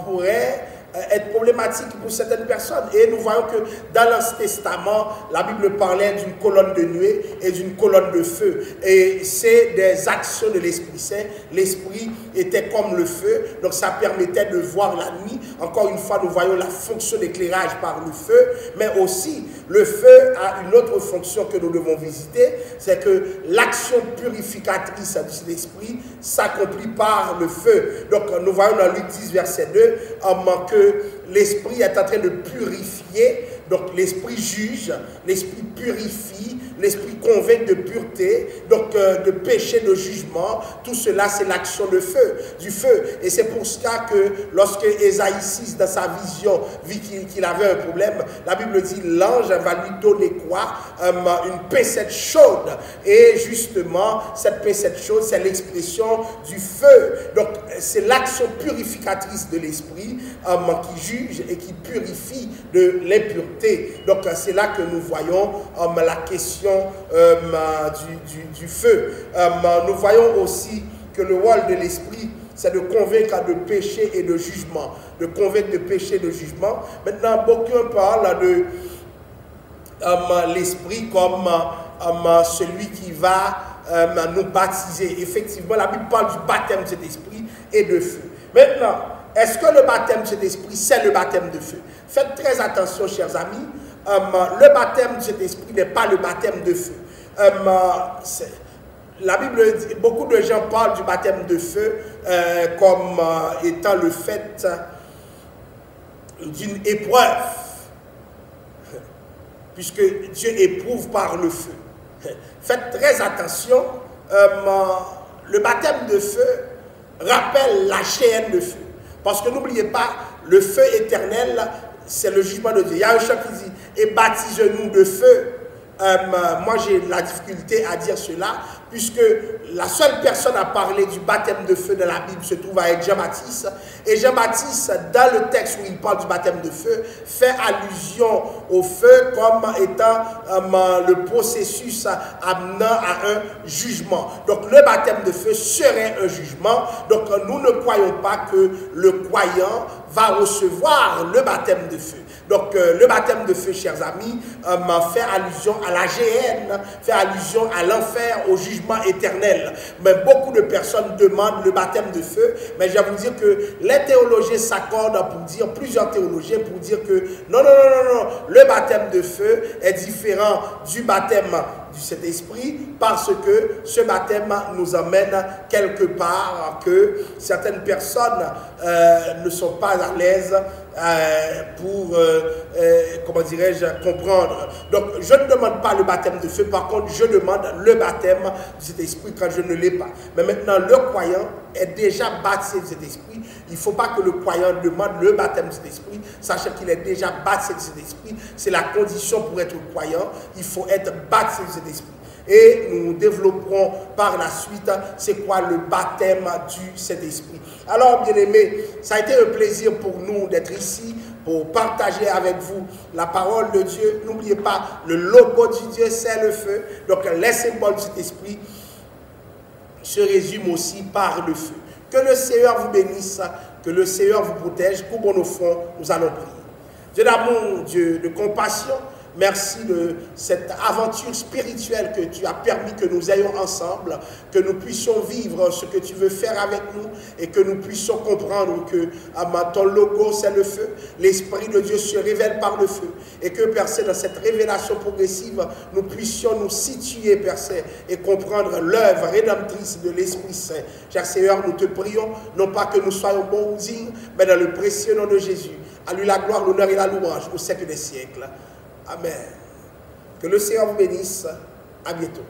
pourrait être problématique pour certaines personnes. Et nous voyons que dans l'Ancien Testament, la Bible parlait d'une colonne de nuée et d'une colonne de feu. Et c'est des actions de l'Esprit Saint. L'Esprit était comme le feu, donc ça permettait de voir la nuit. Encore une fois, nous voyons la fonction d'éclairage par le feu, mais aussi le feu a une autre fonction que nous devons visiter, c'est que l'action purificatrice de l'Esprit s'accomplit par le feu. Donc nous voyons dans Luc 10, verset 2, que l'Esprit est en train de purifier. Donc l'Esprit juge, l'Esprit purifie, l'Esprit convainc de pureté, donc de péché, de jugement. Tout cela, c'est l'action du feu. Et c'est pour cela que lorsque Ésaïe 6, dans sa vision, vit qu'il avait un problème, la Bible dit l'ange va lui donner quoi? Une pincette chaude. Et justement, cette pincette chaude, c'est l'expression du feu. Donc c'est l'action purificatrice de l'Esprit qui juge et qui purifie de l'impureté. Donc c'est là que nous voyons la question du feu. Nous voyons aussi que le rôle de l'Esprit, c'est de convaincre de péché et de jugement. De convaincre de péché et de jugement. Maintenant, beaucoup parlent de l'Esprit comme celui qui va nous baptiser. Effectivement, la Bible parle du baptême de cet esprit et de feu. Maintenant, est-ce que le baptême de cet esprit, c'est le baptême de feu? Faites très attention, chers amis. le baptême du Saint-Esprit n'est pas le baptême de feu. La Bible dit, beaucoup de gens parlent du baptême de feu comme étant le fait d'une épreuve, puisque Dieu éprouve par le feu. Faites très attention, le baptême de feu rappelle la chaîne de feu. Parce que n'oubliez pas, le feu éternel, c'est le jugement de Dieu. Il y a un chant qui dit, et baptise-nous de feu. Moi, j'ai la difficulté à dire cela, puisque la seule personne à parler du baptême de feu dans la Bible se trouve avec Jean-Baptiste. Et Jean-Baptiste, dans le texte où il parle du baptême de feu, fait allusion au feu comme étant le processus amenant à un jugement. Donc, le baptême de feu serait un jugement. Donc, nous ne croyons pas que le croyant va recevoir le baptême de feu. Donc, le baptême de feu, chers amis, fait allusion à la géhenne, fait allusion à l'enfer, au jugement éternel. Mais beaucoup de personnes demandent le baptême de feu, mais je vais vous dire que les théologiens s'accordent pour dire, plusieurs théologiens pour dire que non, le baptême de feu est différent du baptême du Saint-Esprit, parce que ce baptême nous emmène quelque part que certaines personnes ne sont pas à l'aise pour, comment dirais-je, comprendre. Donc, je ne demande pas le baptême de feu, par contre, je demande le baptême du Saint-Esprit quand je ne l'ai pas. Mais maintenant, le croyant est déjà baptisé du Saint-Esprit. Il ne faut pas que le croyant demande le baptême du Saint-Esprit, sachant qu'il est déjà baptisé du Saint-Esprit. C'est la condition pour être croyant. Il faut être baptisé du Saint-Esprit. Et nous développerons par la suite c'est quoi le baptême du Saint-Esprit. Alors, bien-aimés, ça a été un plaisir pour nous d'être ici, pour partager avec vous la parole de Dieu. N'oubliez pas, le logo du Dieu, c'est le feu. Donc, les symboles du Saint-Esprit se résument aussi par le feu. Que le Seigneur vous bénisse, que le Seigneur vous protège. Courbons nos fronts, nous allons prier. Dieu d'amour, Dieu de compassion, merci de cette aventure spirituelle que tu as permis que nous ayons ensemble, que nous puissions vivre ce que tu veux faire avec nous et que nous puissions comprendre que ton logo c'est le feu, l'Esprit de Dieu se révèle par le feu et que Père Saint, dans cette révélation progressive, nous puissions nous situer Père Saint et comprendre l'œuvre rédemptrice de l'Esprit Saint. Cher Seigneur, nous te prions, non pas que nous soyons bons ou dignes, mais dans le précieux nom de Jésus. À lui la gloire, l'honneur et la louange au siècle des siècles. Amen. Que le Seigneur vous bénisse. À bientôt.